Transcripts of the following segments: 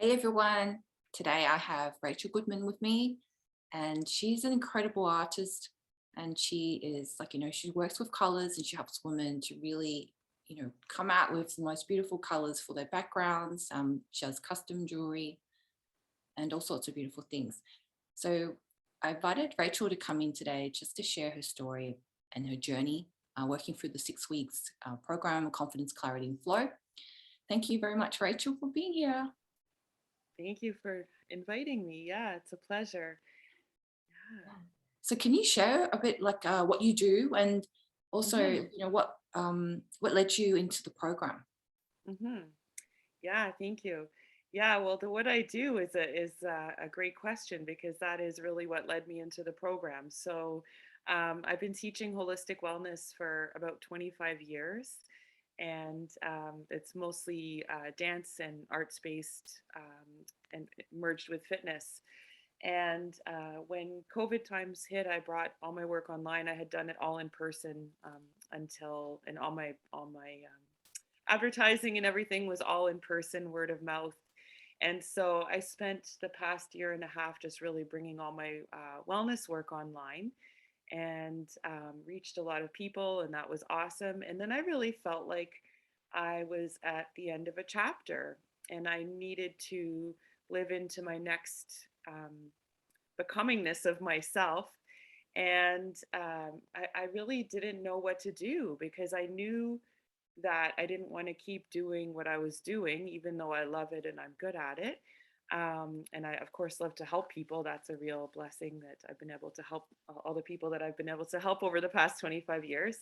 Hey everyone, today I have Rachel Goodman with me, and she's an incredible artist. And she is like, she works with colors and she helps women to really, come out with the most beautiful colors for their backgrounds. She has custom jewelry and all sorts of beautiful things. So I invited Rachel to come in today just to share her story and her journey working through the 6 weeks program, Confidence, Clarity, and Flow. Thank you very much, Rachel, for being here. Thank you for inviting me. Yeah, it's a pleasure. So can you share a bit like what you do and Yeah. also, what led you into the program? hmm Yeah, thank you. Yeah, well, what I do is a great question because that is really what led me into the program. So, I've been teaching holistic wellness for about 25 years, and it's mostly dance and arts based, and merged with fitness. And when COVID times hit, I brought all my work online. I had done it all in person until, and all my advertising and everything was all in person, word of mouth. And so I spent the past year and a half just really bringing all my wellness work online and reached a lot of people, and that was awesome. And then I really felt like I was at the end of a chapter and I needed to live into my next becomingness of myself. And I really didn't know what to do because I knew that I didn't want to keep doing what I was doing, even though I love it and I'm good at it. And I, of course, love to help people. That's a real blessing that I've been able to help all the people that I've been able to help over the past 25 years.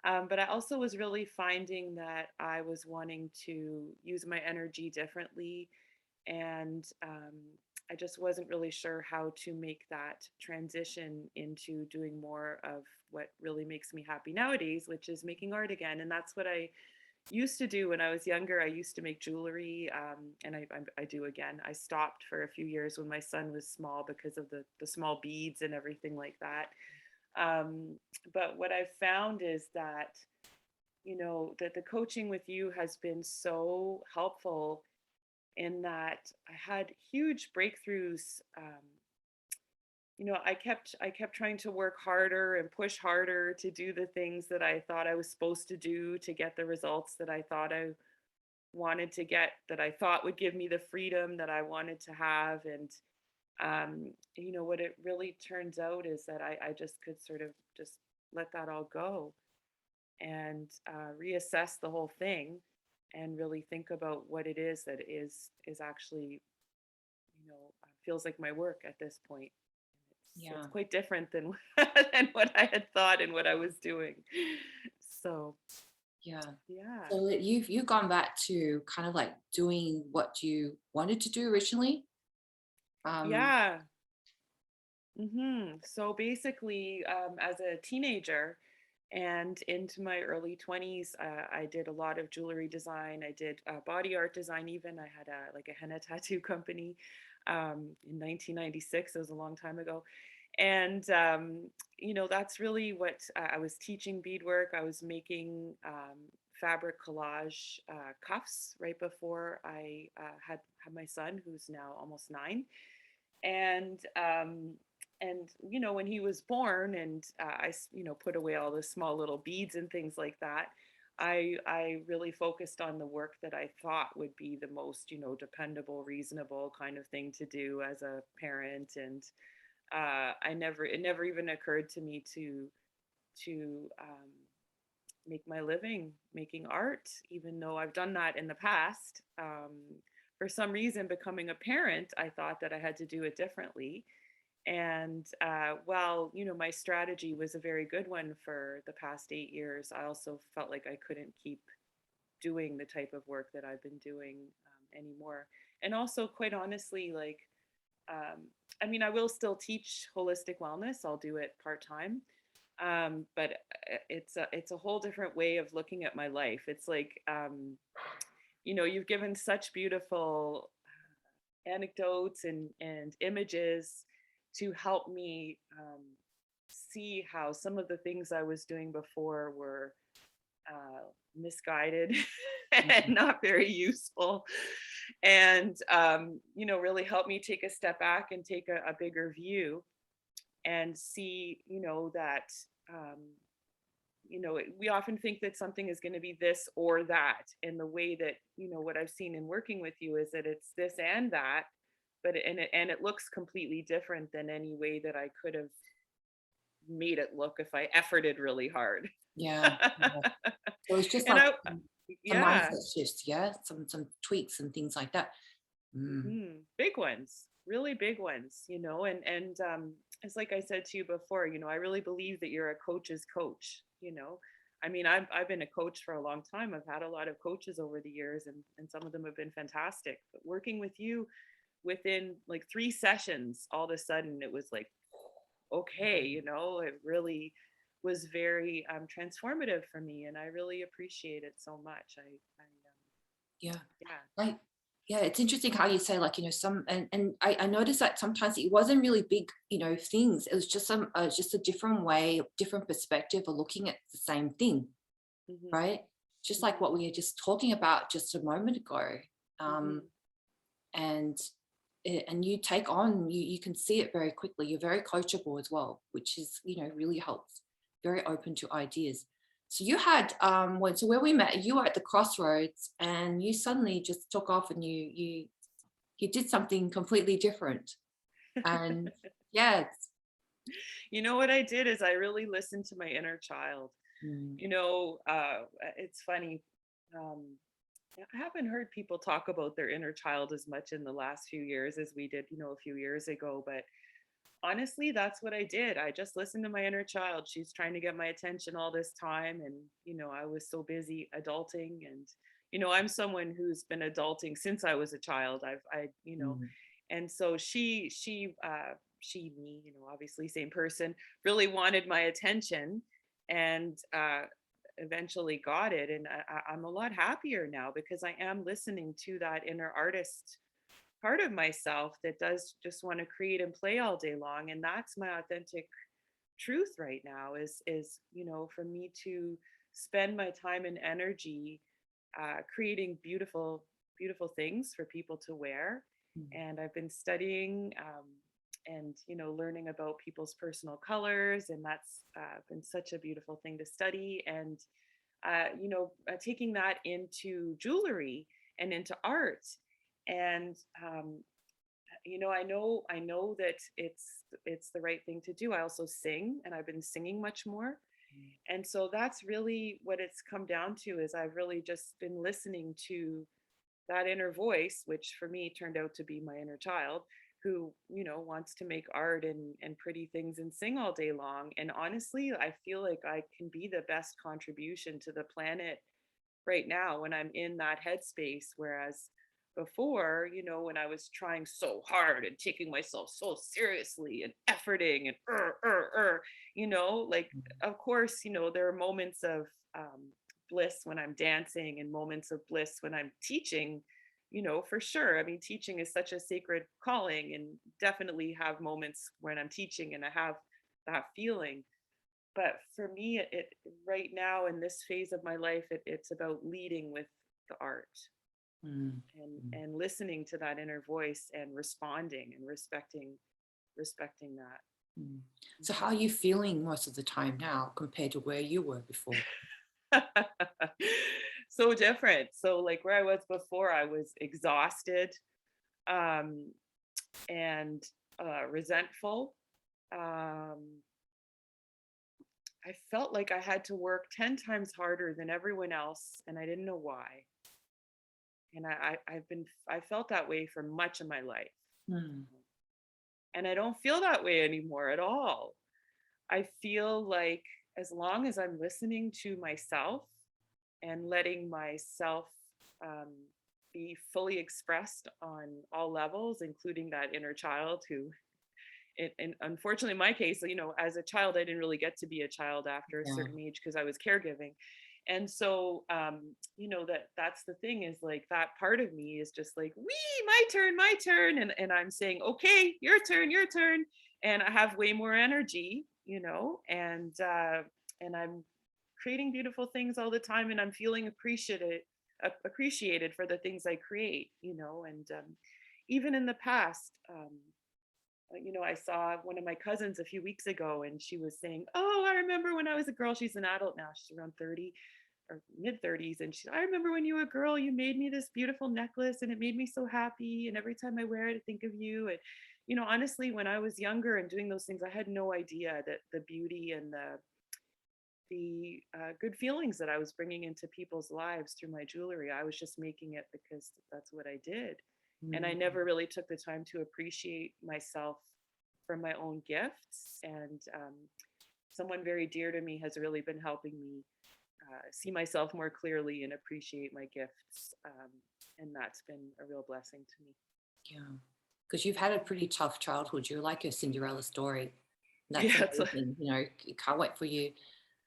But I also was really finding that I was wanting to use my energy differently, and I just wasn't really sure how to make that transition into doing more of what really makes me happy nowadays, which is making art again. And that's what I used to do when I was younger. I used to make jewelry, and I do again. I stopped for a few years when my son was small because of the small beads and everything like that. But what I've found is that, that the coaching with you has been so helpful in that I had huge breakthroughs. I kept trying to work harder and push harder to do the things that I thought I was supposed to do to get the results that I thought I wanted to get, that I thought would give me the freedom that I wanted to have. And what it really turns out is that I just could sort of just let that all go and reassess the whole thing and really think about what it is that is actually, feels like my work at this point. It's Yeah. quite different than than what I had thought and what I was doing. So Yeah. yeah, So you've gone back to kind of like doing what you wanted to do originally. Um, yeah. So basically, as a teenager and into my early 20s, I did a lot of jewelry design. I did body art design. Even I had a henna tattoo company in 1996. It was a long time ago. And that's really what I was teaching: beadwork. I was making fabric collage cuffs right before I had my son, who's now almost 9. And when he was born, and put away all the small little beads and things like that, I really focused on the work that I thought would be the most, dependable, reasonable kind of thing to do as a parent. And it never even occurred to me to make my living making art, even though I've done that in the past. For some reason, becoming a parent, I thought that I had to do it differently. And while, my strategy was a very good one for the past 8 years, I also felt like I couldn't keep doing the type of work that I've been doing anymore. And also, quite honestly, like, um, I will still teach holistic wellness. I'll do it part time, but it's a whole different way of looking at my life. It's like, you've given such beautiful anecdotes and images to help me see how some of the things I was doing before were misguided and not very useful. and really helped me take a step back and take a bigger view and see, that um, we often think that something is going to be this or that. And the way that, what I've seen in working with you is that it's this and that, but it looks completely different than any way that I could have made it look if I efforted really hard. Yeah. Yeah. So it's just And like I, some yeah, mindset shifts, yeah, some tweaks and things like that. Mm. big ones, really big ones, it's like I said to you before, I really believe that you're a coach's coach. I mean, I've been a coach for a long time. I've had a lot of coaches over the years, and some of them have been fantastic. But working with you, within like 3 sessions, all of a sudden it was like, okay, it really was very transformative for me, and I really appreciate it so much. Yeah. Yeah. Like, yeah, it's interesting how you say, like, some, and I noticed that sometimes it wasn't really big, things. It was just a different way, different perspective of looking at the same thing, Hmm. right? Just like Hmm. what we were just talking about just a moment ago. Um, Hmm. and and you take on, you can see it very quickly. You're very coachable as well, which is, really helps. Very open to ideas. So you had so where we met, you were at the crossroads, and you suddenly just took off, and you did something completely different. And yeah, You know what I did is I really listened to my inner child. mm, It's funny. Um, I haven't heard people talk about their inner child as much in the last few years as we did, a few years ago. But honestly, that's what I did. I just listened to my inner child. She's trying to get my attention all this time. And, I was so busy adulting. And, I'm someone who's been adulting since I was a child. mm, And so me, obviously same person, really wanted my attention, and eventually got it. And I'm a lot happier now because I am listening to that inner artist part of myself that does just want to create and play all day long. And that's my authentic truth right now, is for me to spend my time and energy creating beautiful things for people to wear. mm, And I've been studying and learning about people's personal colors, and that's been such a beautiful thing to study. And taking that into jewelry and into art. And I know that it's the right thing to do. I also sing, and I've been singing much more. mm, And so that's really what it's come down to, is I've really just been listening to that inner voice, which for me turned out to be my inner child, who wants to make art and pretty things and sing all day long. And honestly, I feel like I can be the best contribution to the planet right now when I'm in that headspace. Whereas before, when I was trying so hard and taking myself so seriously and efforting and like, mm, of course, there are moments of bliss when I'm dancing and moments of bliss when I'm teaching, for sure. I mean, teaching is such a sacred calling, and definitely have moments when I'm teaching and I have that feeling. But for me, it right now in this phase of my life, it's about leading with the art, mm, mm, and listening to that inner voice and responding and respecting that. mm. So how are you feeling most of the time now compared to where you were before? So different. So like where I was before, I was exhausted, um, and resentful. Um, I felt like I had to work 10 times harder than everyone else, and I didn't know why. And I felt that way for much of my life. Mm, And I don't feel that way anymore at all. I feel like as long as I'm listening to myself and letting myself um, be fully expressed on all levels, including that inner child who, and unfortunately in my case, as a child, I didn't really get to be a child after a yeah. certain age because I was caregiving. And so that's the thing, is like that part of me is just like, wee, my turn. And I'm saying, okay, your turn. And I have way more energy, and I'm creating beautiful things all the time, and I'm feeling appreciated for the things I create, and even in the past, I saw one of my cousins a few weeks ago, and she was saying, "Oh, I remember when I was a girl." She's an adult now; she's around 30 or mid 30s, and I remember when you were a girl, you made me this beautiful necklace, and it made me so happy. And every time I wear it, I think of you." And honestly, when I was younger and doing those things, I had no idea that the beauty and the good feelings that I was bringing into people's lives through my jewelry. I was just making it because that's what I did. And I Mm. never really took the time to appreciate myself for my own gifts. And someone very dear to me has really been helping me see myself more clearly and appreciate my gifts. And that's been a real blessing to me. Yeah, because you've had a pretty tough childhood. You're like a Cinderella story. That's Yeah, it's amazing. Can't wait for you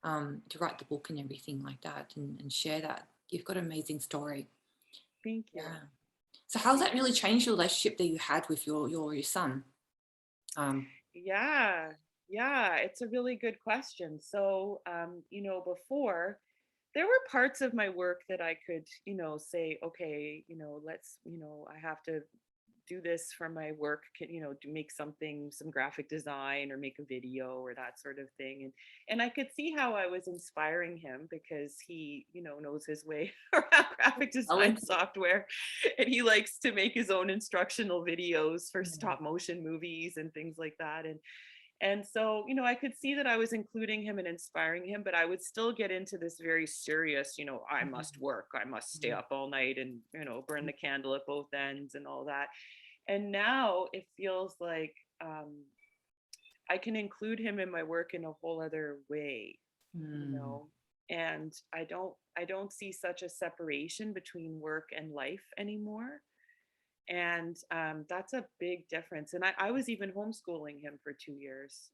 to write the book and everything like that, and share that. You've got an amazing story. thank you. Yeah. So how's Thank that really changed your relationship that you had with your son? Um, Yeah, yeah, it's a really good question. So, before there were parts of my work that I could, say, okay, I have to do this for my work, to make something, some graphic design or make a video or that sort of thing. And I could see how I was inspiring him because he, knows his way around graphic design talented. software, and he likes to make his own instructional videos for Yeah. stop motion movies and things like that. And so, I could see that I was including him and inspiring him, but I would still get into this very serious, I must Mhm. work, I must stay Mhm. up all night and, burn the candle at both ends and all that. And now it feels like I can include him in my work in a whole other way, you Mm. know. And I don't see such a separation between work and life anymore. And that's a big difference. And I was even homeschooling him for 2 years,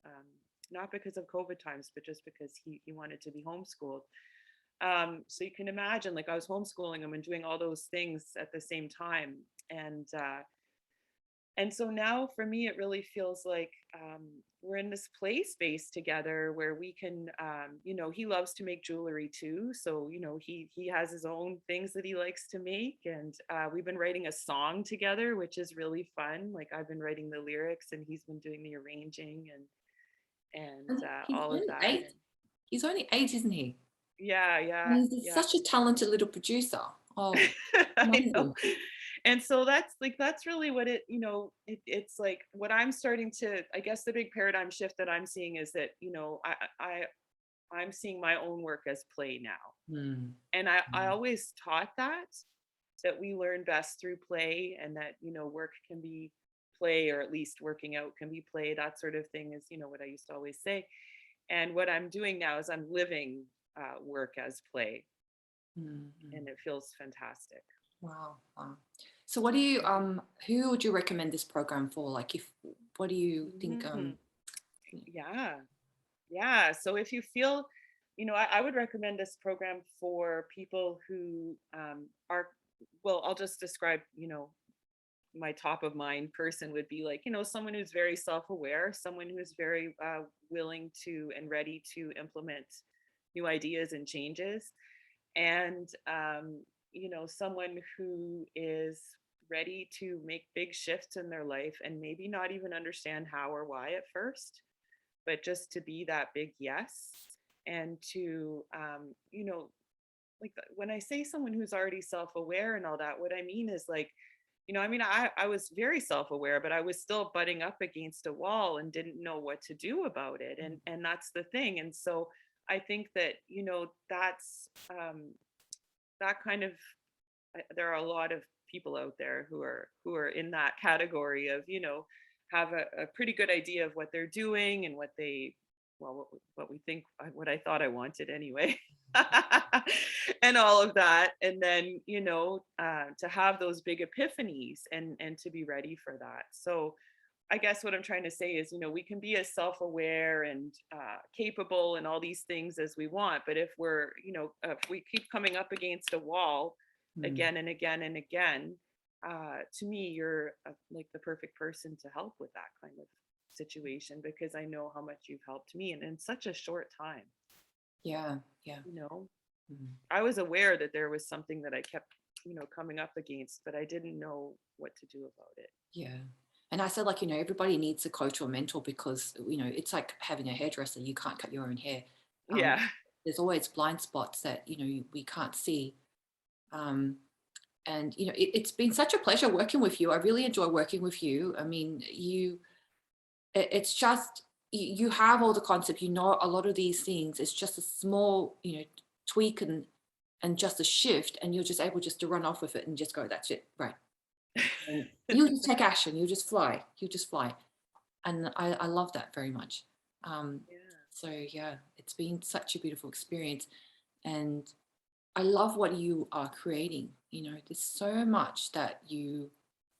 not because of COVID times, but just because he wanted to be homeschooled. So you can imagine, like, I was homeschooling him and doing all those things at the same time. And so now for me, it really feels like we're in this play space together where we can, he loves to make jewelry too. So, he has his own things that he likes to make. And we've been writing a song together, which is really fun. Like, I've been writing the lyrics and he's been doing the arranging and And he's all of only that. eight. And He's only eight, isn't he? yeah, And yeah, he's yeah. such a talented little producer. Oh, I know. amazing. And so that's really what it's like what I'm starting to, I guess the big paradigm shift that I'm seeing is that, I'm seeing my own work as play now. Mm. And I Mm. always taught that we learn best through play, and that, work can be play, or at least working out can be play. That sort of thing is, what I used to always say. And what I'm doing now is I'm living work as play, Mm. Mm. and it feels fantastic. Wow, wow. So who would you recommend this program for? Like what do you think Mhm. Yeah. Yeah. So if you feel, I would recommend this program for people who are, well, I'll just describe, my top of mind person would be like, someone who's very self aware, someone who's very willing to and ready to implement new ideas and changes, and, someone who is ready to make big shifts in their life and maybe not even understand how or why at first, but just to be that big yes. And to like, when I say someone who's already self-aware and all that, what I mean is, like, I was very self-aware, but I was still butting up against a wall and didn't know what to do about it. And that's the thing. And so I think that, that's that kind of, there are a lot of people out there who are in that category of, have a pretty good idea of what they're doing and what they, well, what we think, what I thought I wanted anyway. And all of that. And then, to have those big epiphanies and to be ready for that. So I guess what I'm trying to say is, we can be as self-aware and capable and all these things as we want, but if we keep coming up against a wall Mm. again and again and again, to me, you're like the perfect person to help with that kind of situation, because I know how much you've helped me, and in such a short time, Yeah, yeah. you know. Mm. I was aware that there was something that I kept, coming up against, but I didn't know what to do about it. Yeah. And I said, like, everybody needs a coach or mentor because, it's like having a hairdresser. You can't cut your own hair. Um, Yeah. there's always blind spots that, we can't see. Um, and, it's been such a pleasure working with you. I really enjoy working with you. I mean, it's just, you have all the concept, a lot of these things. It's just a small, tweak and just a shift, and you're just able just to run off with it and just go, that's it. Right. And you just take action. You just fly. And I love that very much. Um, Yeah. so yeah, it's been such a beautiful experience, and I love what you are creating. There's so much that you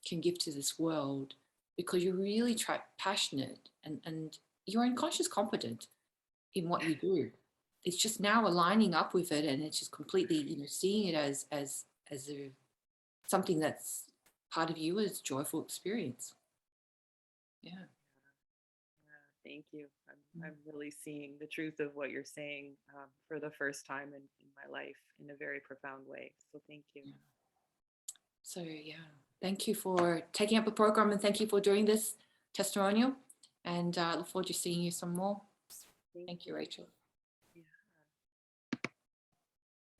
can give to this world because you're really passionate, and you're unconscious competent in what you do. It's just now aligning up with it, and it's just completely, seeing it as something that's part of you as joyful experience. Yeah. Yeah, thank you. I'm really seeing the truth of what you're saying for the first time in my life in a very profound way. So thank you. Yeah. So yeah, thank you for taking up the program, and thank you for doing this testimonial, and look forward to seeing you some more. Thank Thank you, you. Rachel.